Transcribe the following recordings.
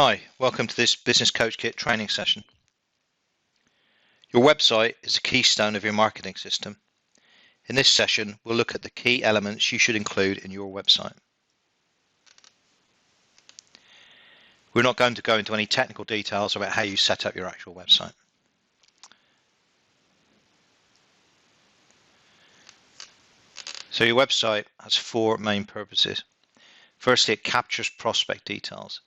Hi, welcome to this Business Coach Kit training session. Your website is a keystone of your marketing system. In this session, we'll look at the key elements you should include in your website. We're not going to go into any technical details about how you set up your actual website. So your website has four main purposes. Firstly, it captures prospect details.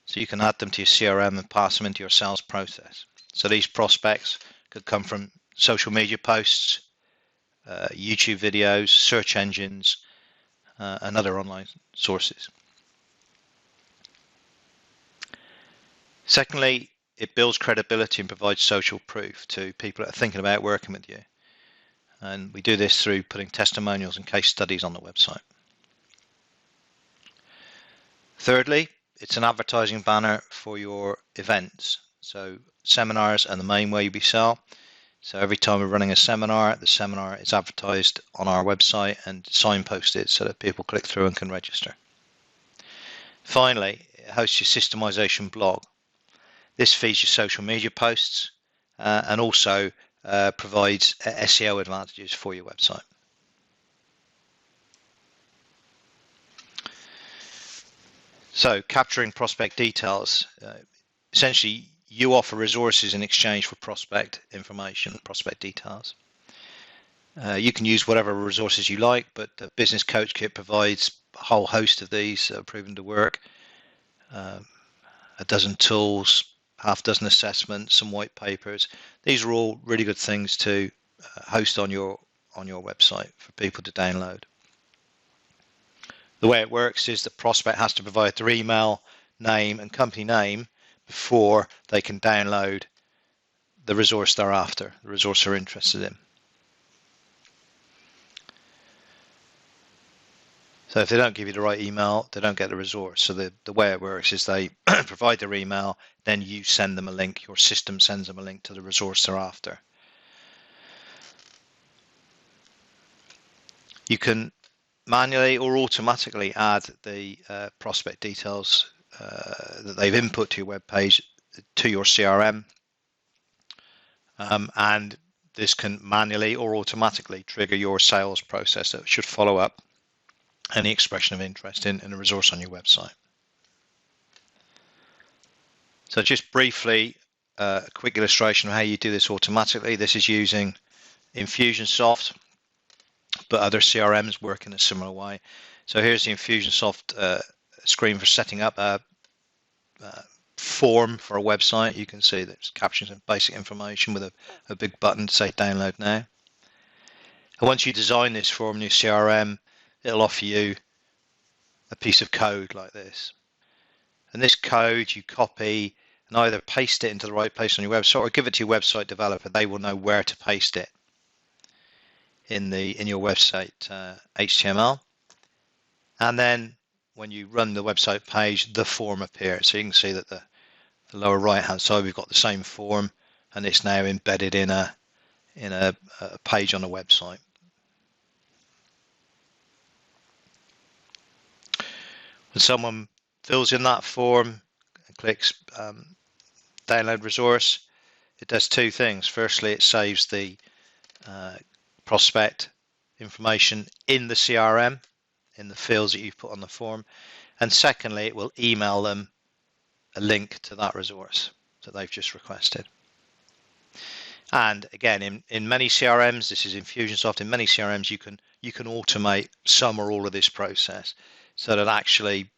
So you can add them to your CRM and pass them into your sales process. So these prospects could come from social media posts, YouTube videos, search engines, and other online sources. Secondly, it builds credibility and provides social proof to people that are thinking about working with you. And we do this through putting testimonials and case studies on the website. Thirdly, it's an advertising banner for your events. So seminars are the main way we sell. So every time we're running a seminar, the seminar is advertised on our website and signposted so that people click through and can register. Finally, it hosts your systemization blog. This feeds your social media posts and also provides SEO advantages for your website. So capturing prospect details, essentially you offer resources in exchange for prospect information, prospect details. You can use whatever resources you like, but the Business Coach Kit provides a whole host of these that are proven to work. A dozen tools, half dozen assessments, some white papers. These are all really good things to host on your website for people to download. The way it works is the prospect has to provide their email, name and company name before they can download the resource they're after, the resource they're interested in. So if they don't give you the right email, they don't get the resource. So the way it works is they provide their email, then you send them a link, your system sends them a link to the resource they're after. You can manually or automatically add the prospect details that they've input to your web page to your CRM, and this can manually or automatically trigger your sales process that should follow up any expression of interest in a resource on your website. So just briefly, a quick illustration of how you do this automatically. This is using Infusionsoft, but other CRMs work in a similar way. So here's the Infusionsoft screen for setting up a form for a website. You can see that it's capturing some basic information with a big button to say download now. And once you design this form in your CRM, it'll offer you a piece of code like this. And this code you copy and either paste it into the right place on your website or give it to your website developer. They will know where to paste it in your website HTML. And then when you run the website page, the form appears. So you can see that the lower right hand side, we've got the same form and it's now embedded in a page on the website. When someone fills in that form and clicks download resource, it does two things. Firstly, it saves the prospect information in the CRM, in the fields that you've put on the form. And secondly, it will email them a link to that resource that they've just requested. And again, in many CRMs, this is Infusionsoft, in many CRMs you can automate some or all of this process so that actually,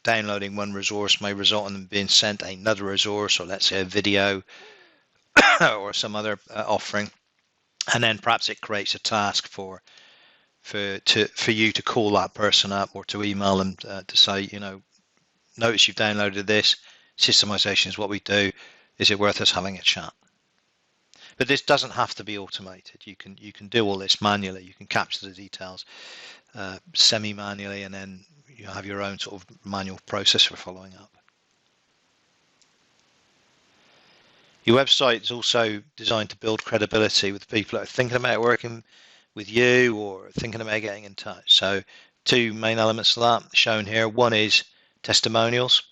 downloading one resource may result in them being sent another resource, or let's say a video or some other offering. And then perhaps it creates a task for you to call that person up or to email them to say, notice you've downloaded this. Systemization is what we do. Is it worth us having a chat? But this doesn't have to be automated. You can do all this manually. You can capture the details semi-manually, and then you have your own sort of manual process for following up. Your website is also designed to build credibility with people that are thinking about working with you or thinking about getting in touch. So two main elements of that shown here. One is testimonials.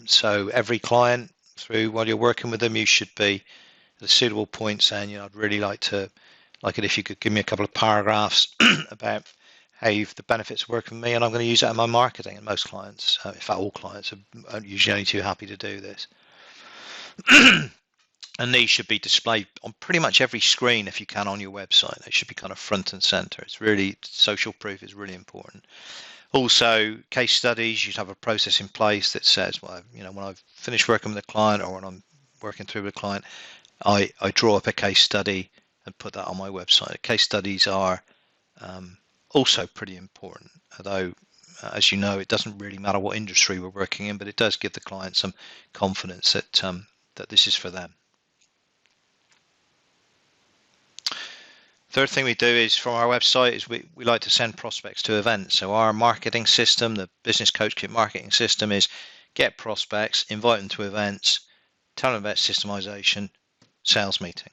So every client through while you're working with them, you should be at a suitable point saying, you know, I'd really like it if you could give me a couple of paragraphs about how the benefits of working with me, and I'm going to use that in my marketing. And most clients, in fact all clients, are usually only too happy to do this. And these should be displayed on pretty much every screen if you can on your website. They should be kind of front and center. It's really, social proof is really important. Also, case studies, you should have a process in place that says, well, you know, when I've finished working with a client or when I'm working through with a client, I draw up a case study and put that on my website. Case studies are also pretty important, although as you know, it doesn't really matter what industry we're working in, but it does give the client some confidence that that this is for them. Third thing we do is from our website is we like to send prospects to events. So our marketing system, the Business Coach Kit marketing system, is get prospects, invite them to events, tell them about systemization, sales meeting.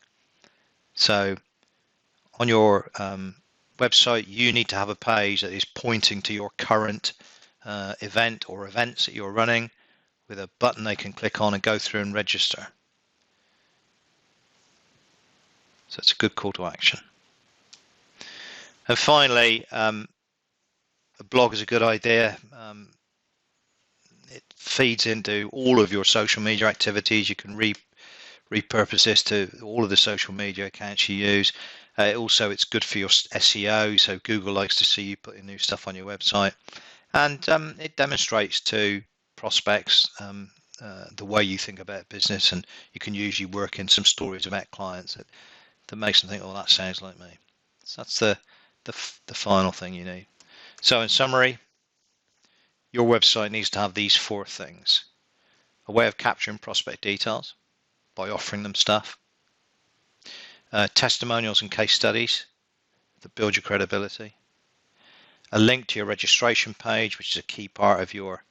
So on your website, you need to have a page that is pointing to your current event or events that you're running with a button they can click on and go through and register. So it's a good call to action. And finally, a blog is a good idea. It feeds into all of your social media activities. You can repurpose this to all of the social media accounts you use. Also, it's good for your SEO, so Google likes to see you putting new stuff on your website. And it demonstrates to prospects the way you think about business, and you can usually work in some stories about clients that makes them think, oh, that sounds like me. So that's the final thing you need. So in summary, your website needs to have these 4 things: a way of capturing prospect details by offering them stuff, testimonials and case studies that build your credibility, a link to your registration page, which is a key part of your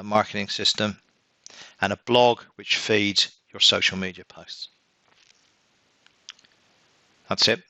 marketing system, and a blog which feeds your social media posts. That's it.